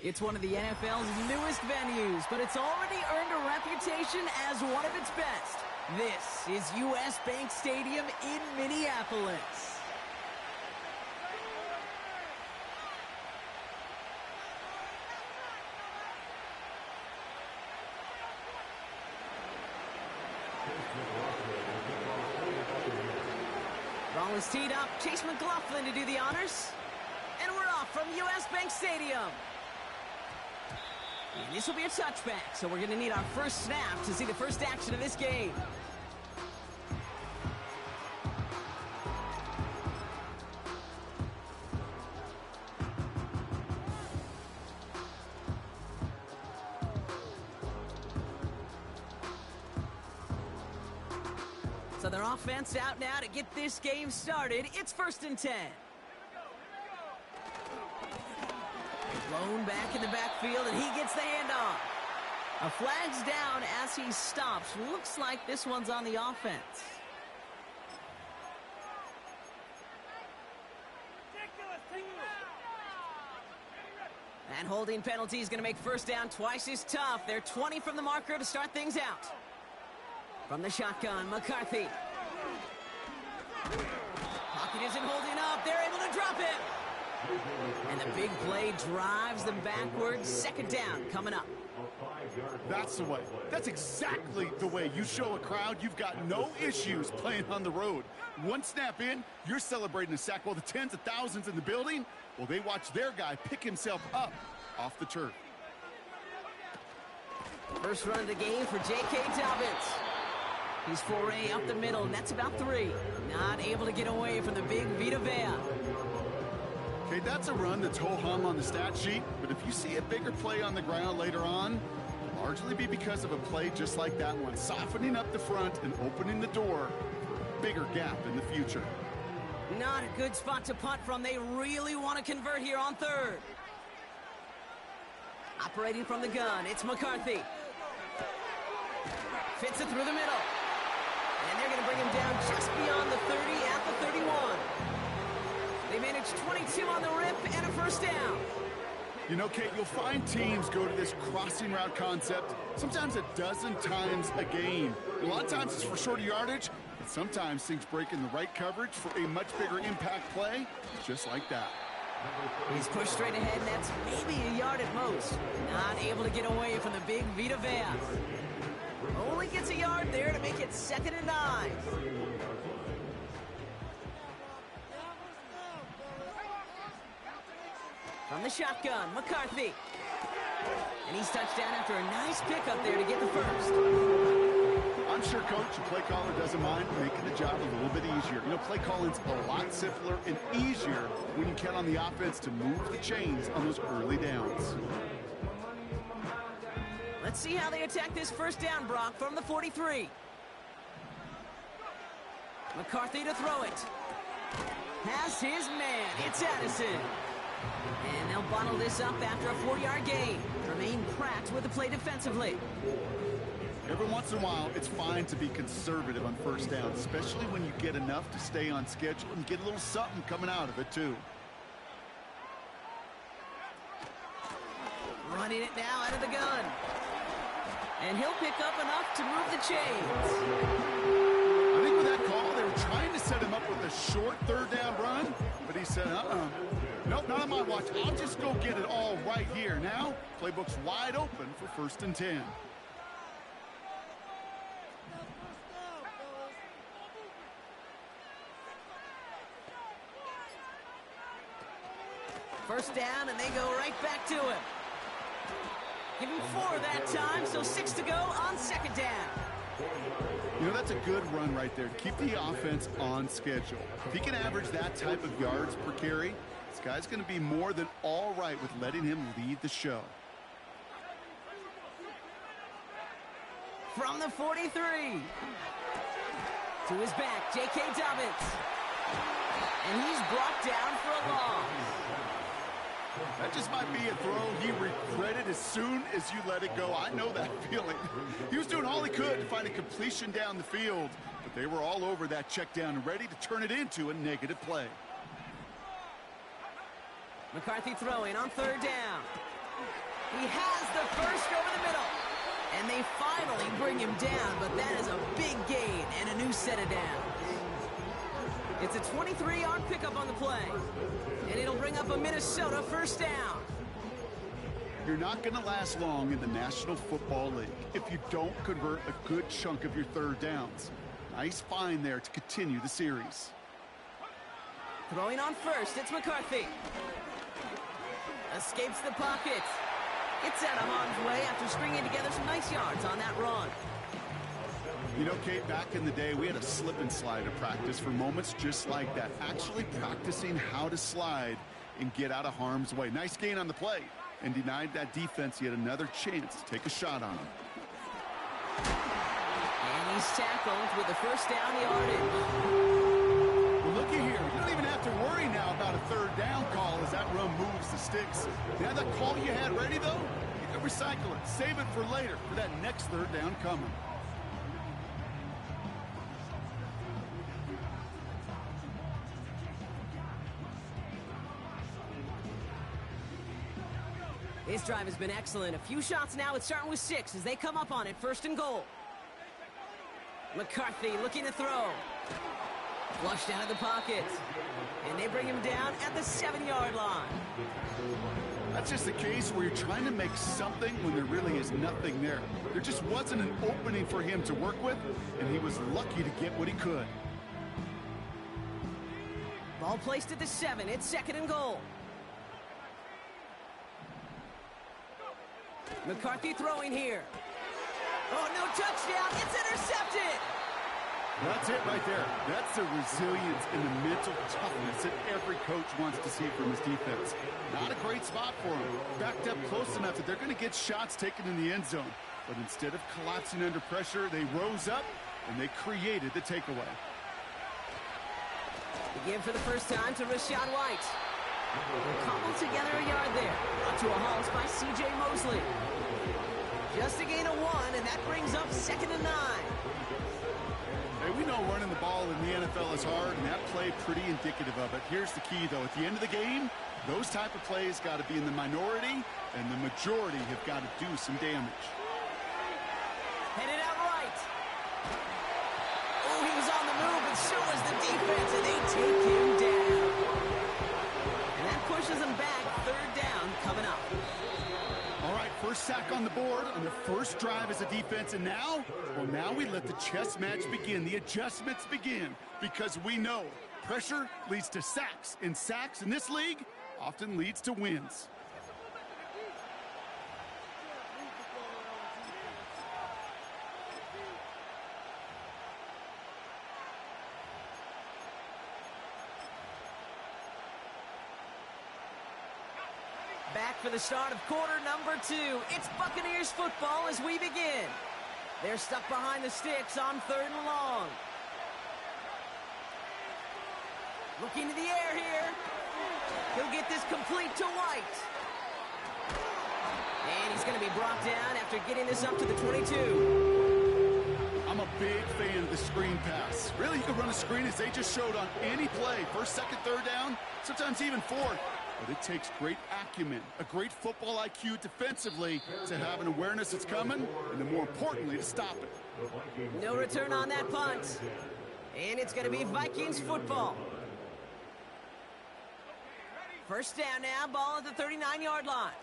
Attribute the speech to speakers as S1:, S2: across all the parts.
S1: It's one of the NFL's newest venues, but it's already earned a reputation as one of its best. This is US Bank Stadium in Minneapolis. Ball is teed up. Chase McLaughlin to do the honors. And we're off from US Bank Stadium. And this will be a touchback, so we're going to need our first snap to see the first action of this game. So their offense out now to get this game started. It's 1st and 10. Blown back in the backfield, and he gets the handoff. A flag's down as he stops. Looks like this one's on the offense. And holding penalty is going to make first down twice as tough. They're 20 from the marker to start things out. From the shotgun, McCarthy. Pocket isn't holding up. They're able to drop it. And the big play drives them backwards. 2nd down coming up.
S2: That's the way. That's exactly the way you show a crowd you've got no issues playing on the road. One snap in, you're celebrating a sack. While the tens of thousands in the building, well, they watch their guy pick himself up off the turf.
S1: First run of the game for J.K. Dobbins. He's foray up the middle, and that's about 3. Not able to get away from the big Vita Vea.
S2: Okay, that's a run that's ho-hum on the stat sheet, but if you see a bigger play on the ground later on, it'll largely be because of a play just like that one, softening up the front and opening the door for a bigger gap in the future.
S1: Not a good spot to punt from. They really want to convert here on 3rd. Operating from the gun, it's McCarthy. Fits it through the middle. And they're going to bring him down just beyond the 30 at the 31. They managed 22 on the rip and a first down.
S2: You know, Kate, you'll find teams go to this crossing route concept sometimes a dozen times a game. A lot of times it's for shorter yardage, but sometimes things break in the right coverage for a much bigger impact play, just like that.
S1: He's pushed straight ahead, and that's maybe a yard at most. Not able to get away from the big Vita Vea. Only gets a yard there to make it 2nd and 9. From the shotgun, McCarthy. And he's touched down after a nice pickup there to get the first.
S2: I'm sure, Coach, the play caller doesn't mind making the job a little bit easier. You know, play calling's a lot simpler and easier when you count on the offense to move the chains on those early downs.
S1: Let's see how they attack this first down, Brock, from the 43. McCarthy to throw it. Has his man. It's Addison. And they'll bottle this up after a 4-yard gain. Remain cracked with the play defensively.
S2: Every once in a while, it's fine to be conservative on first down, especially when you get enough to stay on schedule and get a little something coming out of it, too.
S1: Running it now out of the gun. And he'll pick up enough to move the chains.
S2: I think with that call, they were trying to set him up with a short 3rd down run, but he said, nope, not on my watch. I'll just go get it all right here. Now, playbook's wide open for 1st and 10.
S1: First down, and they go right back to him. Give him 4 that time, so 6 to go on 2nd down.
S2: You know, that's a good run right there. Keep the offense on schedule. If he can average that type of yards per carry, this guy's going to be more than all right with letting him lead the show.
S1: From the 43. To his back, J.K. Dobbins. And he's brought down for a loss.
S2: That just might be a throw he regretted as soon as you let it go. I know that feeling. He was doing all he could to find a completion down the field, but they were all over that check down and ready to turn it into a negative play.
S1: McCarthy throwing on 3rd down. He has the first over the middle. And they finally bring him down, but that is a big gain and a new set of downs. It's a 23-yard pickup on the play. And it'll bring up a Minnesota first down.
S2: You're not going to last long in the National Football League if you don't convert a good chunk of your third downs. Nice find there to continue the series.
S1: Throwing on first, it's McCarthy. Escapes the pocket. Gets out of harm's way after stringing together some nice yards on that run.
S2: You know, Kate, back in the day, we had a slip and slide to practice for moments just like that. Actually practicing how to slide and get out of harm's way. Nice gain on the play, and denied that defense yet another chance to take a shot on him.
S1: And he's tackled with the first down yardage.
S2: Well, looky here. You don't even have to worry now about a third down call as that run moves the sticks. Now that call you had ready, though, you can recycle it. Save it for later for that next third down coming.
S1: This drive has been excellent. A few shots now. It's starting with 6 as they come up on it. First and goal. McCarthy looking to throw. Flushed out of the pocket. And they bring him down at the 7-yard line.
S2: That's just a case where you're trying to make something when there really is nothing there. There just wasn't an opening for him to work with, and he was lucky to get what he could.
S1: Ball placed at the 7. It's second and goal. McCarthy throwing here. Oh, no touchdown. It's intercepted.
S2: That's it right there. That's the resilience and the mental toughness that every coach wants to see from his defense. Not a great spot for him. Backed up close enough that they're going to get shots taken in the end zone. But instead of collapsing under pressure, they rose up and they created the takeaway.
S1: Again for the first time to Rashad White. They'll cobble together a yard there. Brought to a halt by C.J. Mosley. Just a gain of 1, and that brings up second and 9.
S2: Hey, we know running the ball in the NFL is hard, and that play pretty indicative of it. Here's the key, though. At the end of the game, those type of plays got to be in the minority, and the majority have got to do some damage.
S1: Headed out right. Oh, he was on the move, and so was the defense, and they take him down. And that pushes him back. Third down coming up.
S2: All right, first sack on the board on the first drive as a defense, and now, well, now we let the chess match begin. The adjustments begin, because we know pressure leads to sacks, and sacks in this league often leads to wins.
S1: Back for the start of quarter number 2. It's Buccaneers football as we begin. They're stuck behind the sticks on 3rd and long. Looking to the air here. He'll get this complete to White. And he's going to be brought down after getting this up to the 22.
S2: I'm a big fan of the screen pass. Really, you can run a screen as they just showed on any play. First, second, third down, sometimes even fourth. But it takes great acumen, a great football IQ defensively to have an awareness that's coming, and then more importantly, to stop it.
S1: No return on that punt. And it's going to be Vikings football. First down now, ball at the 39-yard line.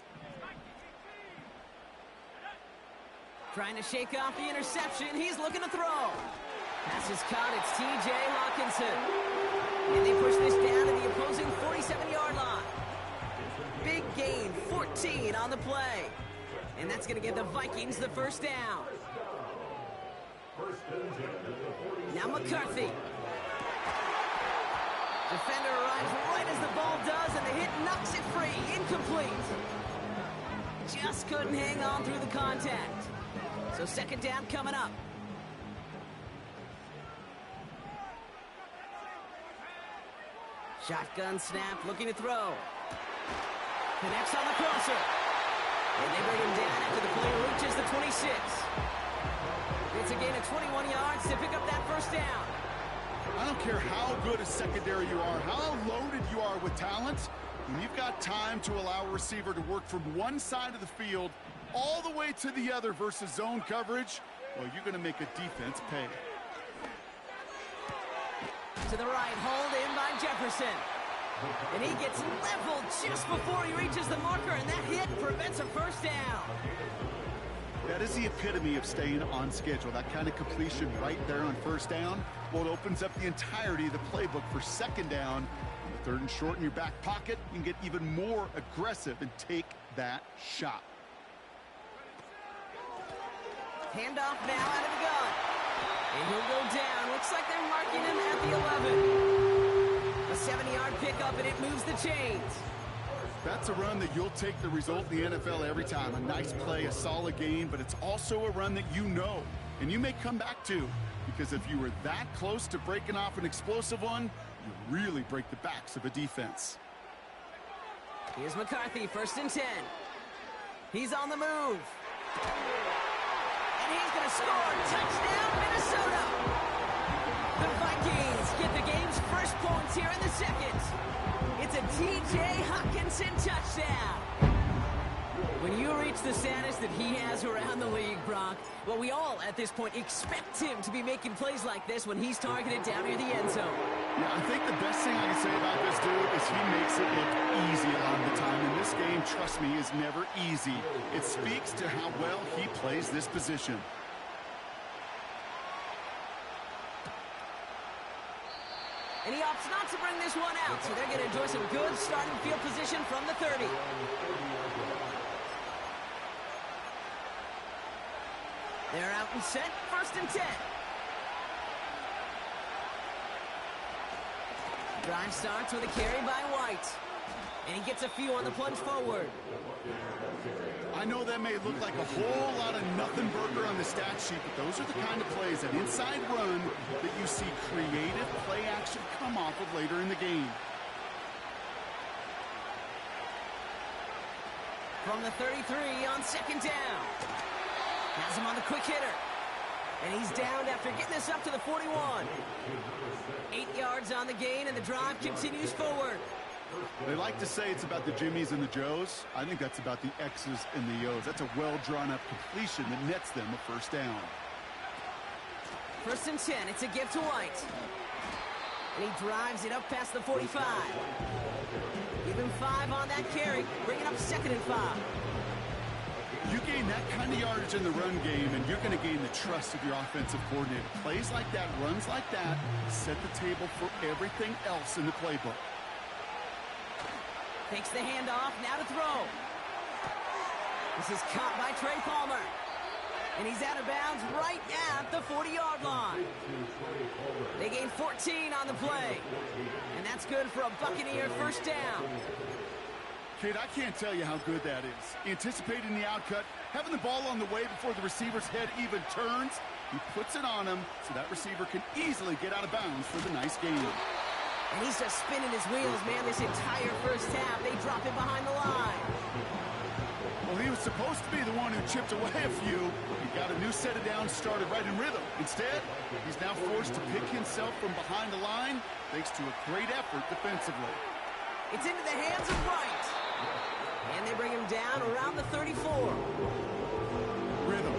S1: Trying to shake off the interception. He's looking to throw. Pass is caught. It's T.J. Hawkinson. And they push this down to the opposing 47-yard line. Big gain, 14 on the play. And that's going to give the Vikings the first down. Now McCarthy. Defender arrives right as the ball does, and the hit knocks it free. Incomplete. Just couldn't hang on through the contact. So second down coming up. Shotgun snap, looking to throw. Connects on the crosser. And they bring him down after the play reaches the 26. It's a gain of 21 yards to pick up that first down.
S2: I don't care how good a secondary you are, how loaded you are with talent. When you've got time to allow a receiver to work from one side of the field all the way to the other versus zone coverage, well, you're going to make a defense pay.
S1: To the right, hold in by Jefferson. And he gets leveled just before he reaches the marker, and that hit prevents a first down.
S2: That is the epitome of staying on schedule. That kind of completion right there on first down. Well, it opens up the entirety of the playbook for second down. On the third and short in your back pocket, you can get even more aggressive and take that shot.
S1: Handoff now out of the gun. And he'll go down. Looks like they're marking him at the 11. A 70-yard pickup, and it moves the chains.
S2: That's a run that you'll take the result in the NFL every time. A nice play, a solid game, but it's also a run that you know, and you may come back to, because if you were that close to breaking off an explosive one, you really break the backs of a defense.
S1: Here's McCarthy, 1st and 10. He's on the move. And he's going to score. Touchdown, Minnesota. The Vikings get the game's first points here in the second. It's a T.J. Hockenson touchdown. When you reach the status that he has around the league, Brock, well, we all at this point expect him to be making plays like this when he's targeted down near the end zone.
S2: Yeah, I think the best thing I can say about this dude is he makes it look easy a lot of the time. And this game, trust me, is never easy. It speaks to how well he plays this position.
S1: And he opts not to bring this one out, so they're going to enjoy some good starting field position from the 30. They're out and set, 1st and 10. Drive starts with a carry by White. And he gets a few on the plunge forward.
S2: I know that may look like a whole lot of nothing burger on the stat sheet, but those are the kind of plays, an inside run, that you see creative play action come off of later in the game.
S1: From the 33 on 2nd down. Has him on the quick hitter. And he's down after getting this up to the 41. 8 yards on the gain, and the drive continues forward.
S2: They like to say it's about the Jimmies and the Joes. I think that's about the X's and the O's. That's a well-drawn-up completion that nets them a first down.
S1: 1st and 10. It's a give to White. And he drives it up past the 45. Give him 5 on that carry. Bring it up 2nd and 5.
S2: You gain that kind of yardage in the run game, and you're going to gain the trust of your offensive coordinator. Plays like that, runs like that, set the table for everything else in the playbook.
S1: Takes the handoff, now to throw. This is caught by Trey Palmer. And he's out of bounds right at the 40-yard line. They gain 14 on the play. And that's good for a Buccaneer first down.
S2: Kid, I can't tell you how good that is. Anticipating the outcut, having the ball on the way before the receiver's head even turns. He puts it on him so that receiver can easily get out of bounds for the nice gain.
S1: And he's just spinning his wheels, man, this entire first half. They drop it behind the line.
S2: Well, he was supposed to be the one who chipped away a few. He got a new set of downs started right in rhythm. Instead, he's now forced to pick himself from behind the line thanks to a great effort defensively.
S1: It's into the hands of Wright. And they bring him down around the 34.
S2: Rhythm.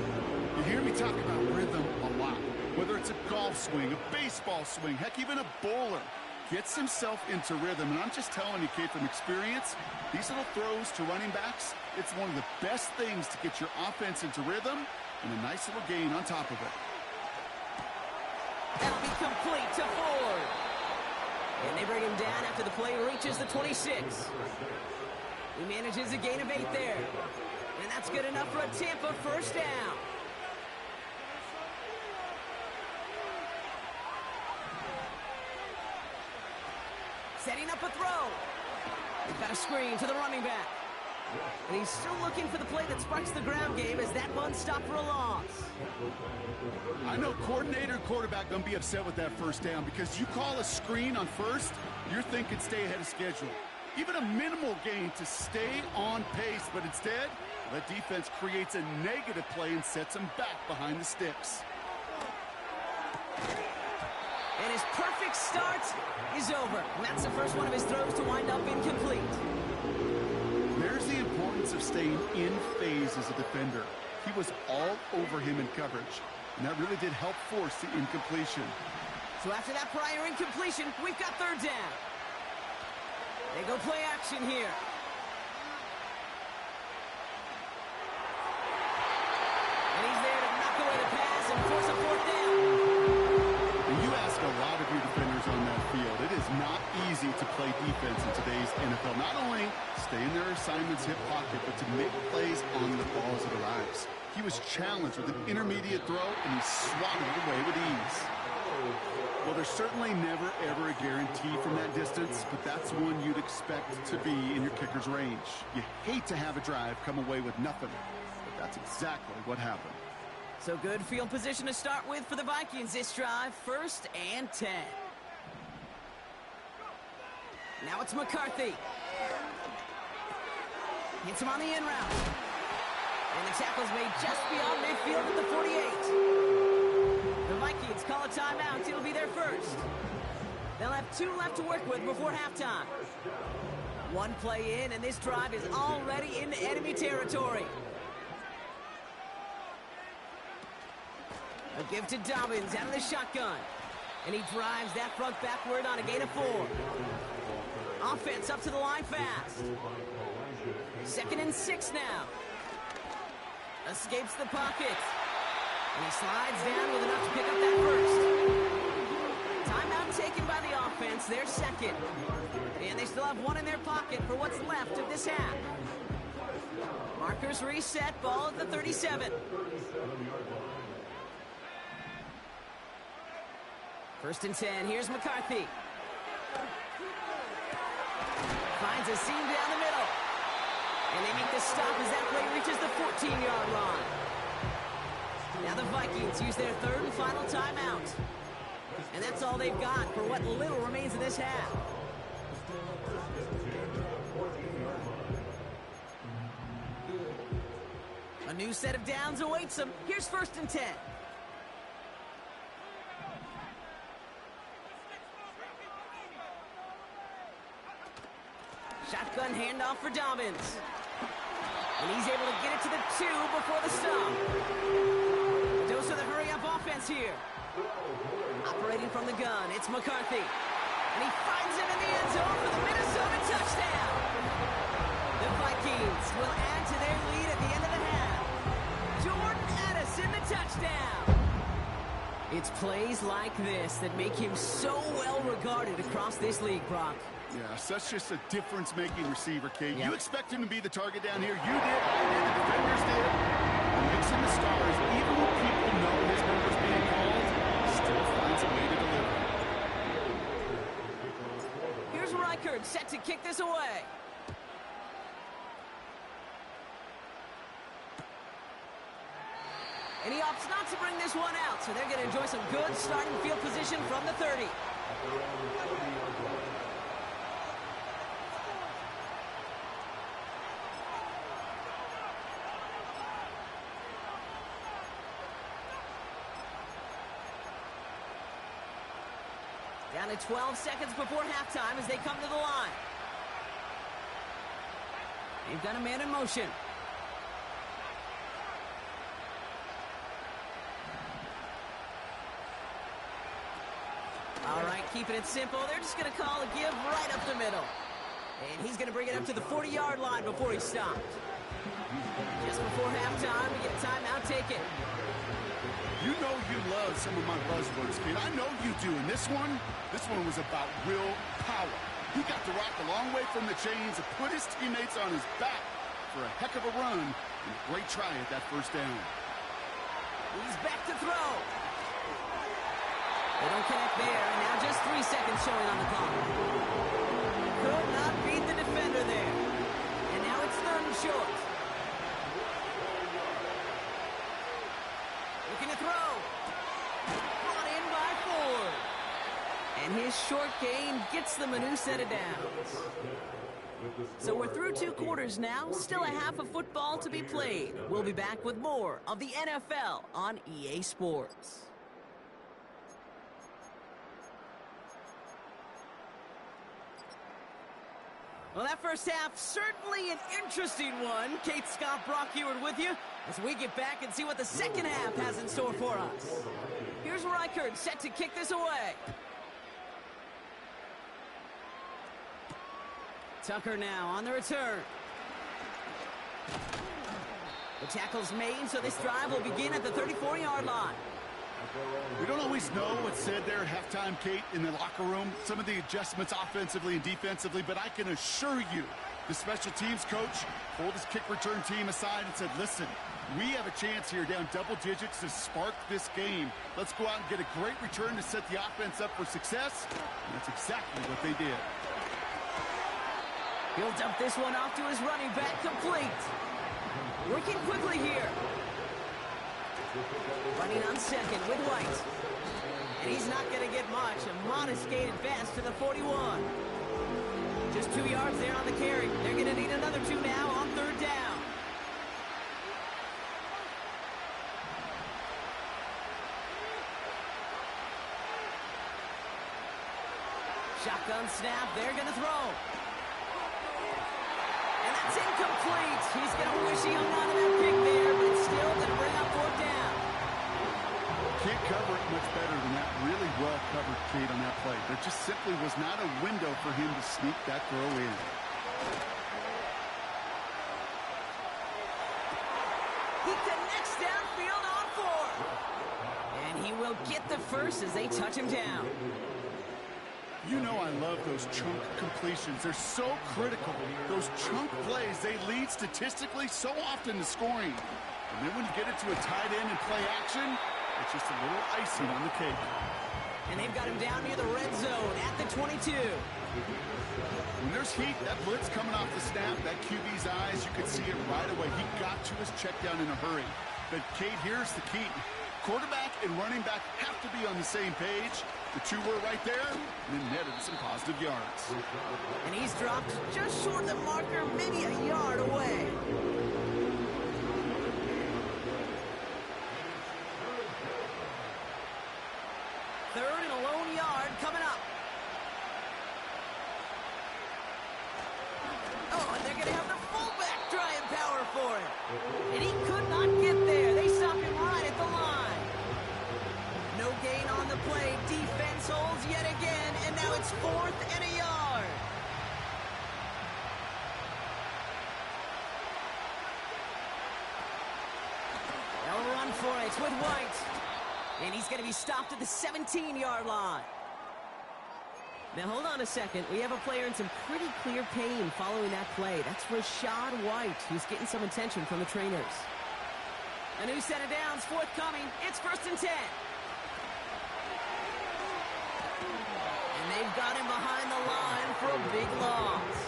S2: You hear me talk about rhythm a lot. Whether it's a golf swing, a baseball swing, heck, even a bowler. Gets himself into rhythm, and I'm just telling you, kid, from experience, these little throws to running backs, it's one of the best things to get your offense into rhythm, and a nice little gain on top of it.
S1: That'll be complete to Ford. And they bring him down after the play reaches the 26. He manages a gain of 8 there. And that's good enough for a Tampa first down. Setting up a throw. He's got a screen to the running back. And he's still looking for the play that sparks the ground game as that one stopped for a loss.
S2: I know coordinator and quarterback going to be upset with that first down because you call a screen on first, you're thinking stay ahead of schedule. Even a minimal gain to stay on pace, but instead, that defense creates a negative play and sets them back behind the sticks.
S1: And his perfect start is over. And that's the first one of his throws to wind up incomplete.
S2: There's the importance of staying in phase as a defender. He was all over him in coverage, and that really did help force the incompletion.
S1: So after that prior incompletion, we've got third down. They go play action here. And he's there to knock away the pass and force a fourth down.
S2: And you ask a lot of your defenders on that field. It is not easy to play defense in today's NFL. Not only stay in their assignment's hip pocket, but to make plays on the ball as it arrives. He was challenged with an intermediate throw, and he swatted it away with ease. Well, there's certainly never, ever a guarantee from that distance, but that's one you'd expect to be in your kicker's range. You hate to have a drive come away with nothing, but that's exactly what happened.
S1: So good field position to start with for the Vikings this drive. 1st and 10. Now it's McCarthy. Hits him on the in route. And the tackle's made just beyond midfield at the 48. The Vikings call a timeout. It'll be their first. They'll have 2 left to work with before halftime. 1 play in, and this drive is already into enemy territory. A give to Dobbins out of the shotgun. And he drives that front backward on a gain of 4. Offense up to the line fast. 2nd and 6 now. Escapes the pocket. And he slides down with enough to pick up that first. Timeout taken by the offense, their second. And they still have 1 in their pocket for what's left of this half. Markers reset, ball at the 37. 1st and 10, here's McCarthy. Finds a seam down the middle. And they make the stop as that play reaches the 14-yard line. Now the Vikings use their 3rd and final timeout. And that's all they've got for what little remains of this half. A new set of downs awaits them. Here's 1st and 10. Shotgun handoff for Dobbins. And he's able to get it to the 2 before the stop. A dose of the hurry-up offense here. Operating from the gun, it's McCarthy. And he finds him in the end zone for the Minnesota touchdown. The Vikings will add to their lead at the end of the half. Jordan Addison, the touchdown. It's plays like this that make him so well regarded across this league, Brock.
S2: Yeah, such just a difference-making receiver, Kate. Yep. You expect him to be the target down here. You did, I did, the defenders did. It makes him the stars. Even when people know his number's being called, still finds a way to deliver.
S1: Here's Reichert set to kick this away. And he opts not to bring this one out, so they're going to enjoy some good starting field position from the 30. Down to 12 seconds before halftime as they come to the line. They've got a man in motion. All right, keeping it simple. They're just going to call a give right up the middle. And he's going to bring it up to the 40-yard line before he stopped. Just before halftime, we get a timeout taken.
S2: You know you love some of my buzzwords, kid. I know you do. And this one was about real power. He got to rock a long way from the chains and put his teammates on his back for a heck of a run and a great try at that first down.
S1: He's back to throw. They don't connect there, and now just 3 seconds showing on the clock. Could not beat the defender there. And now it's 3rd and short. Looking to throw. Brought in by Ford. And his short gain gets them a new set of downs. So we're through 2 quarters now. Still a half of football to be played. We'll be back with more of the NFL on EA Sports. Well, that first half, certainly an interesting one. Kate Scott, Brock Ewart with you as we get back and see what the second half has in store for us. Here's Reichert set to kick this away. Tucker now on the return. The tackle's made, so this drive will begin at the 34-yard line.
S2: We don't always know what's said there at halftime, Kate, in the locker room. Some of the adjustments offensively and defensively, but I can assure you the special teams coach pulled his kick return team aside and said, listen, we have a chance here down double digits to spark this game. Let's go out and get a great return to set the offense up for success. And that's exactly what they did.
S1: He'll dump this one off to his running back, complete. Working quickly here. Running on second with White. And he's not going to get much. A modest gain at best to the 41. Just 2 yards there on the carry. They're going to need another 2 now on third down. Shotgun snap. They're going to throw. And that's incomplete. He's going to wish he hung on to that pick there, but it's still going to bring up fourth down.
S2: Can't cover it much better than that. Really well covered, Kate, on that play. There just simply was not a window for him to sneak that throw in.
S1: He connects downfield on 4. And he will get the first as they touch him down.
S2: You know I love those chunk completions. They're so critical. Those chunk plays, they lead statistically so often to scoring. And then when you get into a tight end and play action, it's just a little icing on the cake.
S1: And they've got him down near the red zone at the 22.
S2: When there's heat, that blitz coming off the snap, that QB's eyes, you could see it right away. He got to his check down in a hurry. But, Kate, here's the key. Quarterback and running back have to be on the same page. The two were right there, and then netted some positive yards.
S1: And he's dropped just short of the marker, maybe a yard away. Third and a lone yard coming up. Oh, and they're going to have the fullback trying power for it. And he could not get there. They stopped him right at the line. No gain on the play. Defense holds yet again, and now it's 4th and a yard. They'll run for it with White. And he's going to be stopped at the 17-yard line. Now, hold on a second. We have a player in some pretty clear pain following that play. That's Rashad White, who's getting some attention from the trainers. A new set of downs forthcoming. It's 1st and 10. And they've got him behind the line for a big loss.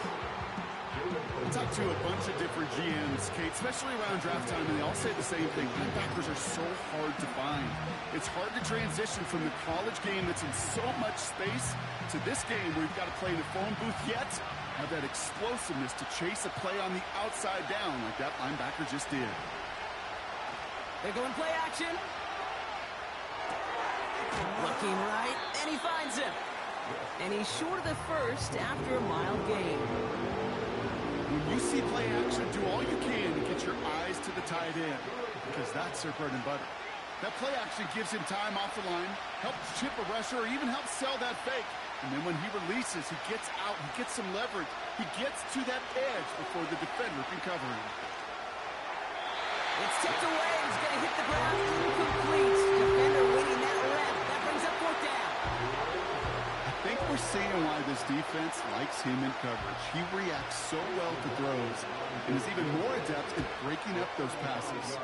S2: I talked to a bunch of different GMs, Kate, especially around draft time, and they all say the same thing. Linebackers are so hard to find. It's hard to transition from the college game that's in so much space to this game where you've got to play in a phone booth yet have that explosiveness to chase a play on the outside down like that linebacker just did.
S1: They're going play action. Looking right, and he finds him. And he's short of the first after a mild gain.
S2: When you see play action, do all you can to get your eyes to the tight end, because that's their bread and butter. That play action gives him time off the line, helps chip a rusher, or even helps sell that fake. And then when he releases, he gets out, he gets some leverage. He gets to that edge before the defender can cover him.
S1: It's tipped away. He's going to hit the ground. Incomplete. Defender winning that rep. That brings up 4th down.
S2: I think we're seeing why this defense likes him in coverage. He reacts so well to throws and is even more adept at breaking up those passes.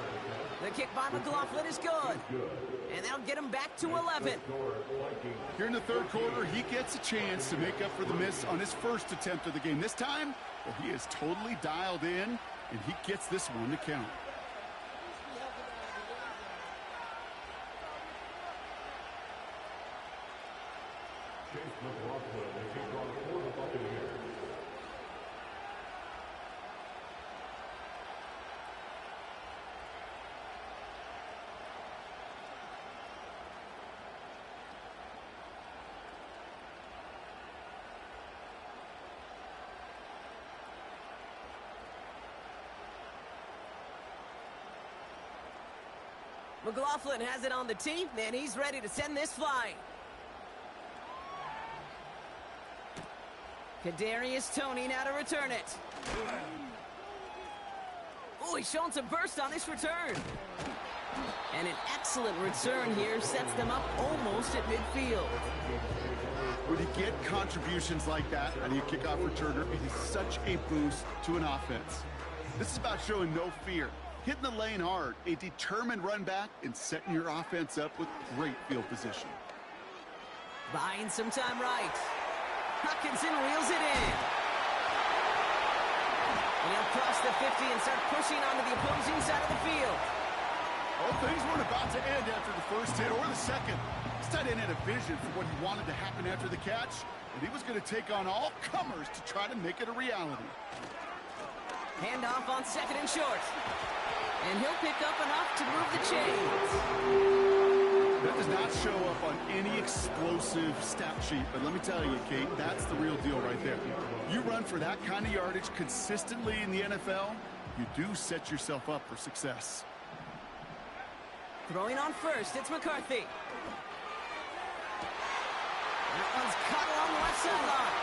S1: The kick by McLaughlin is good. And that'll get him back to 11.
S2: Here in the 3rd quarter, he gets a chance to make up for the miss on his first attempt of the game. This time, well, he is totally dialed in, and he gets this one to count.
S1: McLaughlin has it on the tee, and he's ready to send this flying. Kadarius Toney now to return it. Oh, he's showing some burst on this return. And an excellent return here sets them up almost at midfield.
S2: When you get contributions like that out of your kickoff returner, it is such a boost to an offense. This is about showing no fear, hitting the lane hard, a determined run back, and setting your offense up with great field position.
S1: Buying some time right. Hutchinson reels it in. And he'll cross the 50 and start pushing onto the opposing side of the field.
S2: Well, things weren't about to end after the first hit or the second. This tight end had a vision for what he wanted to happen after the catch, and he was going to take on all comers to try to make it a reality.
S1: Handoff on second and short. And he'll pick up enough to move the chains.
S2: That does not show up on any explosive stat sheet, but let me tell you, Kate, that's the real deal right there. You run for that kind of yardage consistently in the NFL, you do set yourself up for success.
S1: Throwing on first, it's McCarthy. That one's caught along the left sideline.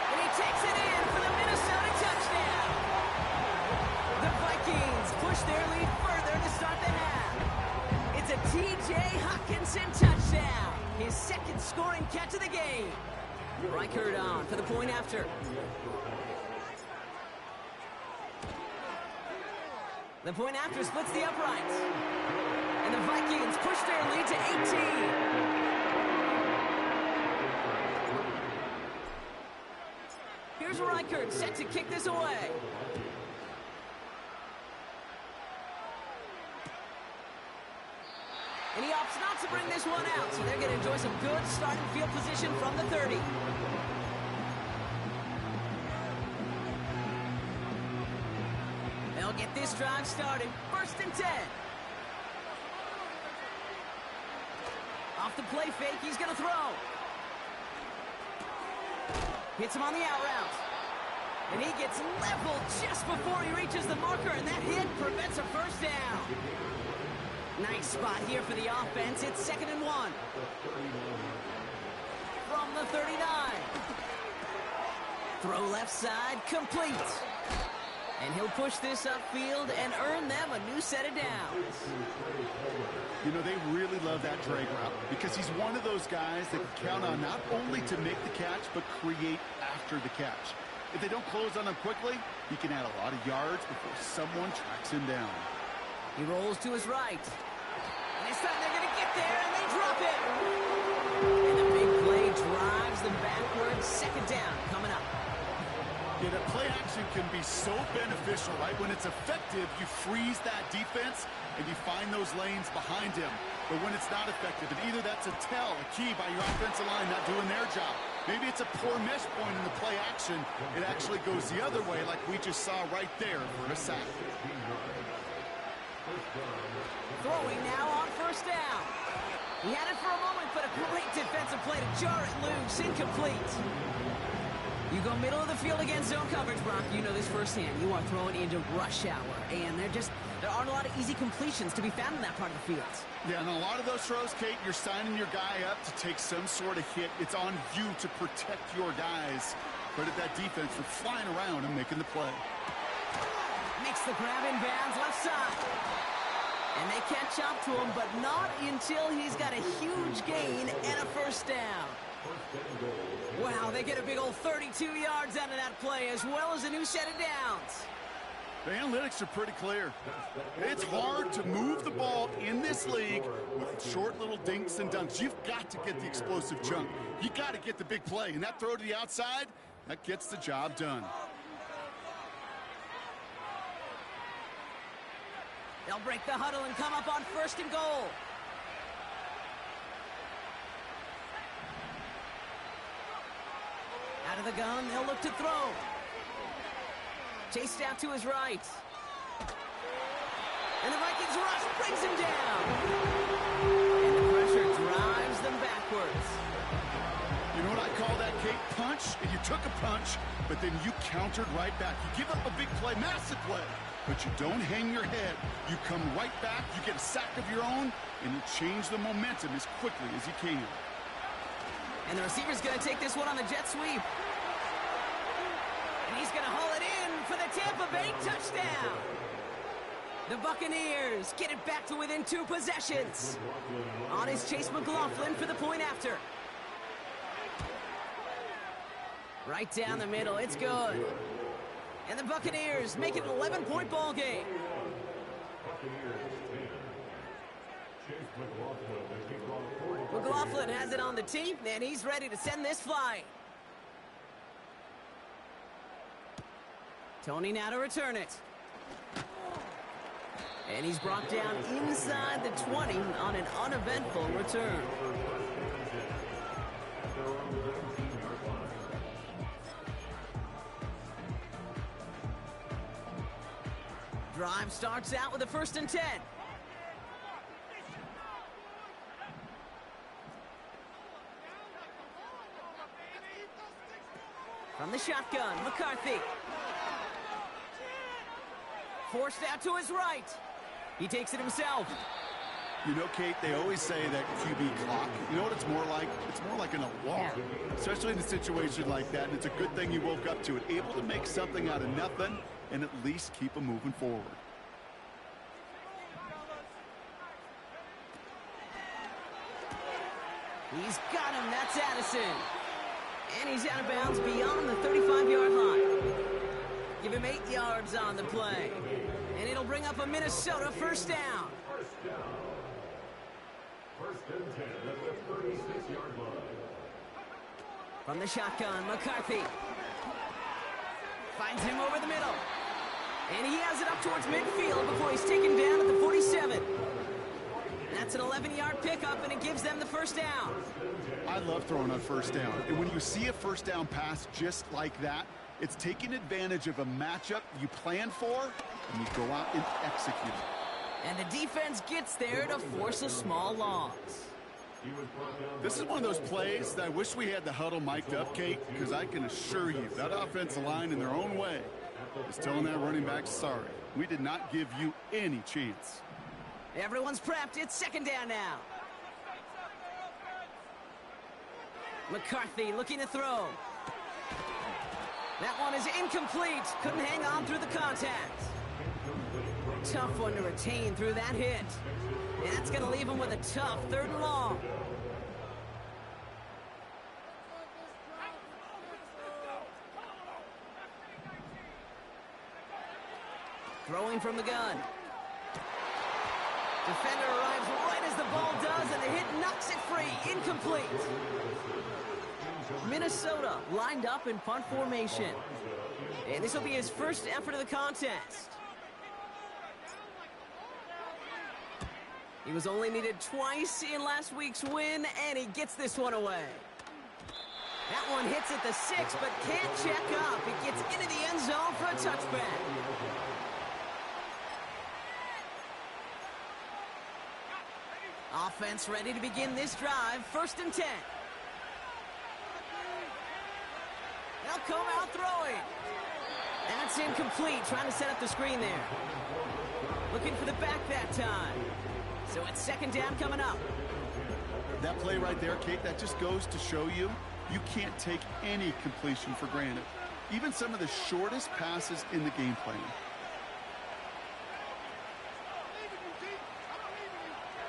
S1: And he takes it in for the Minnesota touchdown. The Vikings push their lead further to start the half. It's a T.J. Hutchinson touchdown. His second scoring catch of the game. Reichert on for the point after. The point after splits the uprights. And the Vikings push their lead to 18. Here's Reichert set to kick this away. And he opts not to bring this one out, so they're going to enjoy some good starting field position from the 30. They'll get this drive started. First and 10. Off the play fake, he's going to throw. Hits him on the out route. And he gets leveled just before he reaches the marker, and that hit prevents a first down. Nice spot here for the offense. It's second and 1. From the 39. Throw left side, complete. And he'll push this upfield and earn them a new set of downs.
S2: You know, they really love that drag route because he's one of those guys that can count on not only to make the catch, but create after the catch. If they don't close on him quickly, he can add a lot of yards before someone tracks him down.
S1: He rolls to his right. And this time they're going to get there, and they drop it. And the big play drives them backwards. Second down coming up.
S2: Yeah, that play action can be so beneficial, right? When it's effective, you freeze that defense, and you find those lanes behind him. But when it's not effective, and either that's a tell, a key by your offensive line not doing their job. Maybe it's a poor mesh point in the play action. It actually goes the other way like we just saw right there for a sack.
S1: Throwing now on first down. He had it for a moment, but a great defensive play to jar it loose. Incomplete. You go middle of the field against zone coverage, Brock. You know this firsthand. You are throwing into rush hour, and there aren't a lot of easy completions to be found in that part of the field.
S2: Yeah, and a lot of those throws, Kate, you're signing your guy up to take some sort of hit. It's on you to protect your guys. Credit that defense for flying around and making the play.
S1: Makes the grab in bounds left side. And they catch up to him, but not until he's got a huge gain and a first down. Wow, they get a big old 32 yards out of that play, as well as a new set of downs.
S2: The analytics are pretty clear. It's hard to move the ball in this league with short little dinks and dunks. You've got to get the explosive chunk. You got to get the big play, and that throw to the outside, that gets the job done.
S1: They'll break the huddle and come up on first and goal. Out of the gun, they'll look to throw. Chased out to his right. And the Vikings rush brings him down. And the pressure drives them backwards.
S2: You know what I call call that, Kate? Punch, and you took a punch, but then you countered right back. You give up a big play, massive play, but you don't hang your head. You come right back, you get a sack of your own, and you change the momentum as quickly as you can.
S1: And the receiver's going to take this one on the jet sweep. And he's going to haul it in for the Tampa Bay touchdown. The Buccaneers get it back to within 2 possessions. On is Chase McLaughlin for the point after. Right down the middle, it's good. And the Buccaneers make it an 11-point ball game. McLaughlin has it on the tee, and he's ready to send this flying. Tony now to return it. And he's brought down inside the 20 on an uneventful return. Drive starts out with a 1st and 10. From the shotgun, McCarthy. Forced out to his right. He takes it himself.
S2: You know, Kate, they always say that QB clock. You know what it's more like? It's more like an alarm, especially in a situation like that. And it's a good thing you woke up to it, able to make something out of nothing and at least keep them moving forward.
S1: He's got him. That's Addison. And he's out of bounds beyond the 35-yard line. Give him 8 yards on the play. And it'll bring up a Minnesota 1st down.
S3: First and 10 at the 36-yard line.
S1: From the shotgun, McCarthy. Finds him over the middle. And he has it up towards midfield before he's taken down at the 47. That's an 11-yard pickup, and it gives them the 1st down.
S2: I love throwing on 1st down. And when you see a 1st down pass just like that, it's taking advantage of a matchup you plan for, and you go out and execute it.
S1: And the defense gets there to force a small loss.
S2: This is one of those plays that I wish we had the huddle mic'd up, Kate, because I can assure you that offensive line in their own way is telling that running back, sorry, we did not give you any chance.
S1: Everyone's prepped. It's 2nd down now. McCarthy looking to throw. That one is incomplete. Couldn't hang on through the contact. Tough one to retain through that hit. And that's going to leave him with a tough 3rd and long. Throwing from the gun. Defender arrives right as the ball does, and the hit knocks it free. Incomplete. Minnesota lined up in punt formation. And this will be his 1st effort of the contest. He was only needed twice in last week's win, and he gets this one away. That one hits at the 6, but can't check up. It gets into the end zone for a touchback. Offense ready to begin this drive. 1st and 10. They'll come out throwing. That's incomplete. Trying to set up the screen there. Looking for the back that time. So it's 2nd down coming up.
S2: That play right there, Kate, that just goes to show you can't take any completion for granted. Even some of the shortest passes in the game plan.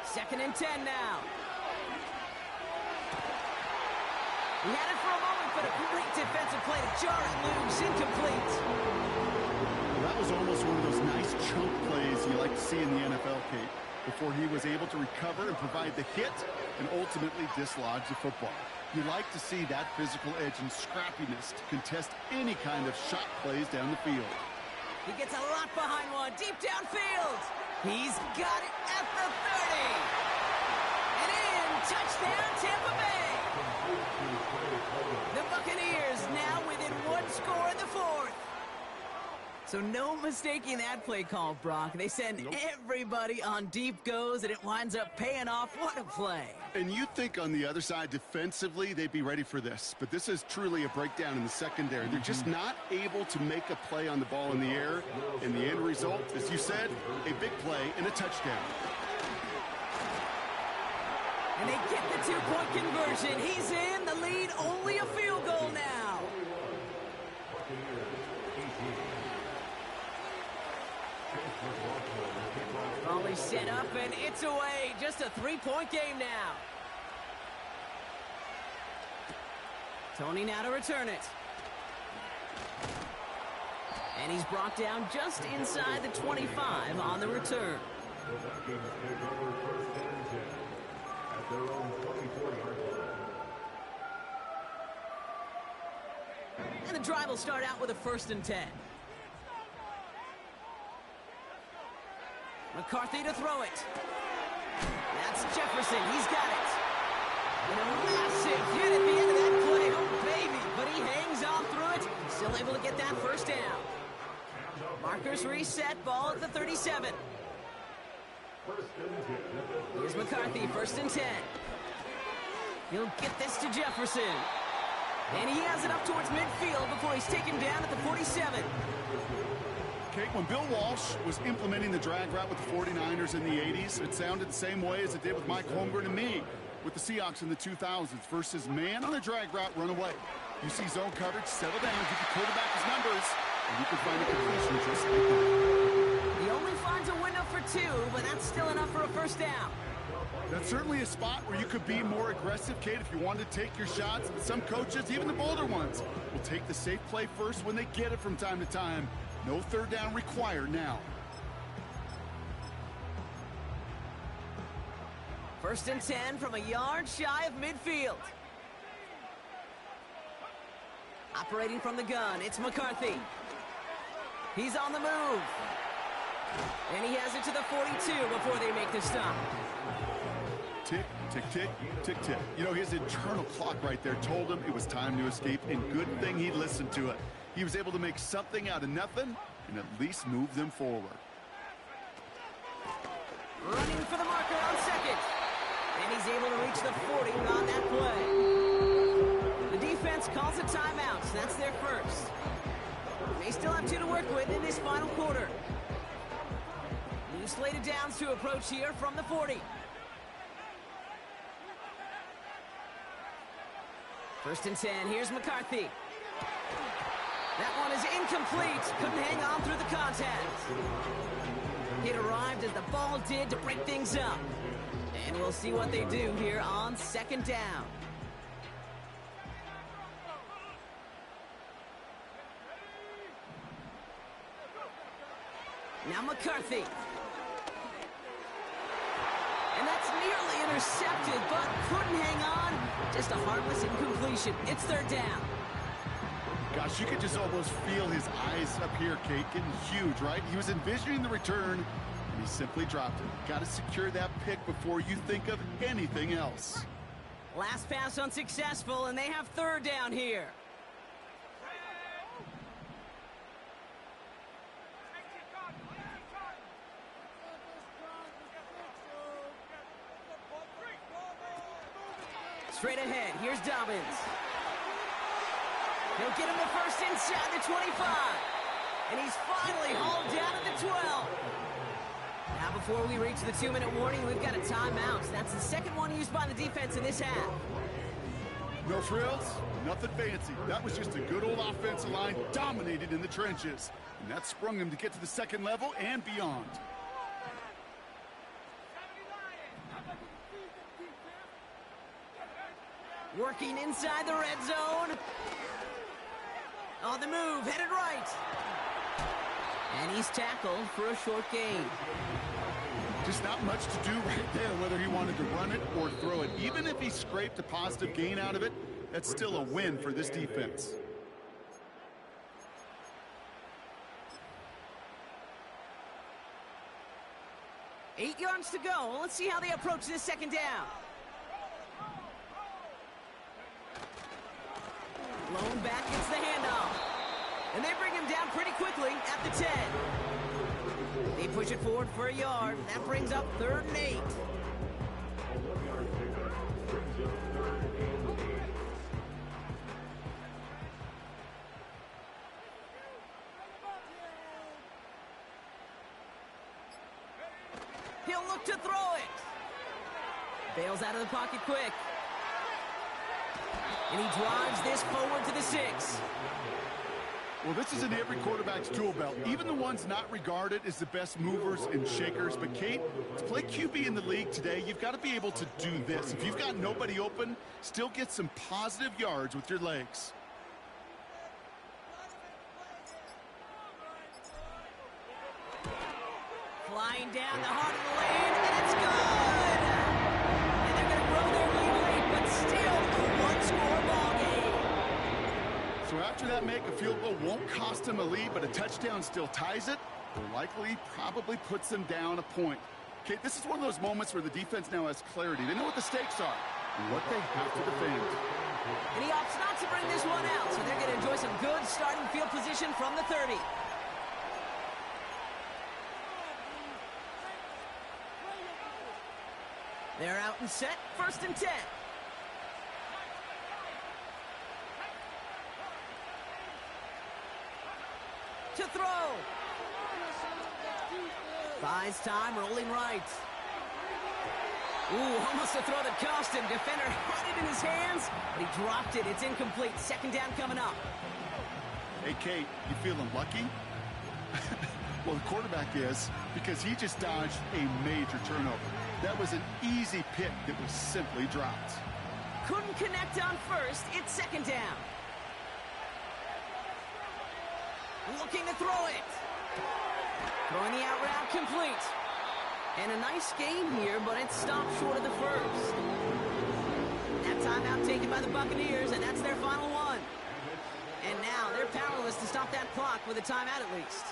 S1: 2nd and 10 now. He had it for a moment, but a great defensive play to jar it loose. Incomplete.
S2: Well, that was almost one of those nice chunk plays you like to see in the NFL, Kate, before he was able to recover and provide the hit and ultimately dislodge the football. You like to see that physical edge and scrappiness to contest any kind of shot plays down the field.
S1: He gets a lot behind one, deep downfield. He's got it at the 30. And in, touchdown, Tampa Bay. The Buccaneers now within 1 score in the 4th. So no mistaking that play call, Brock. They send everybody on deep goes, and it winds up paying off. What a play.
S2: And you think on the other side defensively they'd be ready for this, but this is truly a breakdown in the secondary. They're just not able to make a play on the ball in the air, and the end result, as you said, a big play and a touchdown.
S1: And they get the two-point conversion. He's in the lead, only a field goal now. Volley set up, and it's away. Just a three-point game now. Tony now to return it. And he's brought down just inside the 25 on the return. And the drive will start out with a 1st and 10. McCarthy to throw it. That's Jefferson. He's got it. And a massive hit at the end of that play. Oh, baby. But he hangs on through it. Still able to get that 1st down. Markers reset. Ball at the 37. Here's McCarthy. 1st and 10. He'll get this to Jefferson. And he has it up towards midfield before he's taken down at the 47.
S2: Okay, when Bill Walsh was implementing the drag route with the 49ers in the 80s, it sounded the same way as it did with Mike Holmgren and me with the Seahawks in the 2000s versus man on a drag route, run away. You see zone coverage, settle down, give the quarterback his numbers, and you can find a completion just like that.
S1: He only finds a window for 2, but that's still enough for a 1st down.
S2: That's certainly a spot where you could be more aggressive, Kate, if you wanted to take your shots. Some coaches, even the bolder ones, will take the safe play first when they get it from time to time. No 3rd down required now.
S1: 1st and 10 from a yard shy of midfield. Operating from the gun, it's McCarthy. He's on the move. And he has it to the 42 before they make the stop.
S2: Tick, tick, tick, tick, tick. You know, his internal clock right there told him it was time to escape, and good thing he listened to it. He was able to make something out of nothing and at least move them forward.
S1: Running for the marker on 2nd. And he's able to reach the 40 on that play. The defense calls a timeout. So that's their 1st. They still have 2 to work with in this final quarter. New slated downs to approach here from the 40. 1st and 10. Here's McCarthy. That one is incomplete. Couldn't hang on through the contact. It arrived as the ball did to break things up. And we'll see what they do here on 2nd down. Now McCarthy. And that's nearly intercepted, but couldn't hang on. Just a harmless incompletion. It's 3rd down.
S2: Gosh, you could just almost feel his eyes up here, Kate, getting huge, right? He was envisioning the return, and he simply dropped it. Got to secure that pick before you think of anything else.
S1: Last pass unsuccessful, and they have 3rd down here. Straight ahead, here's Dobbins. He'll get him the 1st inside the 25. And he's finally hauled down at the 12. Now before we reach the 2-minute warning, we've got a timeout. That's the 2nd one used by the defense in this half.
S2: No frills, nothing fancy. That was just a good old offensive line dominated in the trenches. And that sprung him to get to the 2nd level and beyond.
S1: Working inside the red zone. On the move, headed right. And he's tackled for a short gain.
S2: Just not much to do right there, whether he wanted to run it or throw it. Even if he scraped a positive gain out of it, that's still a win for this defense.
S1: Eight yards to go. Let's see how they approach this 2nd down. Blown back gets the handoff. And they bring him down pretty quickly at the 10. They push it forward for a yard. That brings up 3rd and 8.
S3: A 1-yard pickup brings up 3rd and 8.
S1: He'll look to throw it. Bails out of the pocket quick. And he drives this forward to the 6.
S2: Well, this is in every quarterback's tool belt, even the ones not regarded as the best movers and shakers. But, Kate, to play QB in the league today, you've got to be able to do this. If you've got nobody open, still get some positive yards with your legs.
S1: Flying down the heart of the lane, and it's good! And they're going to grow their lead late, but still a one-score ball game.
S2: So after that make, a field goal won't cost them a lead, but a touchdown still ties it, or likely probably puts them down a point. Okay, this is one of those moments where the defense now has clarity. They know what the stakes are and what they have to defend.
S1: And he opts not to bring this one out, so they're going to enjoy some good starting field position from the 30. They're out and set, 1st and 10. To throw. Buys time, rolling right. Ooh, almost a throw that cost him. Defender had it in his hands, but he dropped it. It's incomplete. 2nd down coming up.
S2: Hey, Kate, you feeling lucky? Well, the quarterback is, because he just dodged a major turnover. That was an easy pick that was simply dropped.
S1: Couldn't connect on 1st. It's 2nd down. Looking to throw it. Throwing the out route complete. And a nice game here, but it stopped short of the 1st. That timeout taken by the Buccaneers, and that's their final one. And now they're powerless to stop that clock with a timeout at least.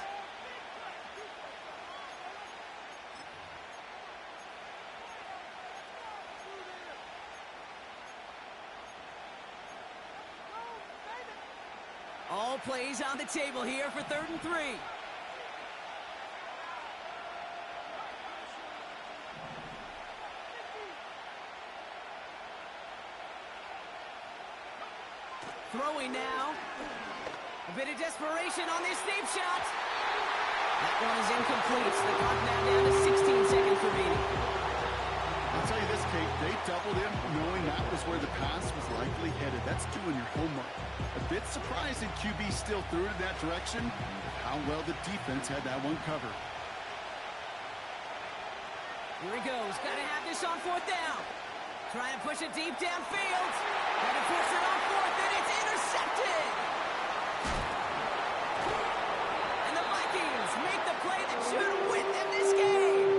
S1: All plays on the table here for 3rd and 3. Throwing now. A bit of desperation on this deep shot. That one is incomplete. The clock now down to 16 seconds remaining.
S2: I'll tell you this, Kate, they doubled him knowing that was where the pass was likely headed. That's doing your homework. A bit surprising QB still threw it in that direction. How well the defense had that one covered.
S1: Here he goes. Got to have this on 4th down. Trying to push it deep downfield. Got to force it on 4th, and it's intercepted. And the Vikings make the play that should win them this game.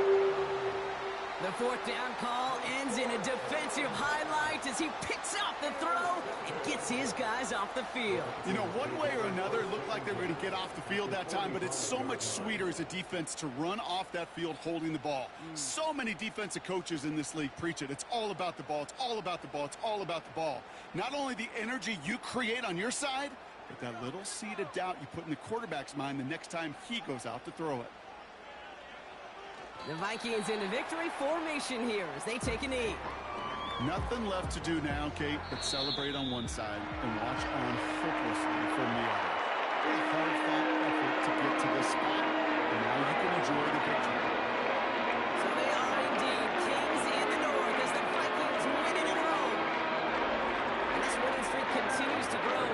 S1: The 4th down call ends in a defensive highlight as he picks up the throw and gets his guys off the field.
S2: You know, one way or another, it looked like they were going to get off the field that time, but it's so much sweeter as a defense to run off that field holding the ball. So many defensive coaches in this league preach it. It's all about the ball. It's all about the ball. It's all about the ball. Not only the energy you create on your side, but that little seed of doubt you put in the quarterback's mind the next time he goes out to throw it.
S1: The Vikings in a victory formation here as they take a knee.
S2: Nothing left to do now, Kate, but celebrate on one side and watch on hopelessly from the other. A hard-fought effort to get to this spot, and now you can enjoy the victory.
S1: So they are indeed kings in the north as the Vikings win it at home. And this winning streak continues to grow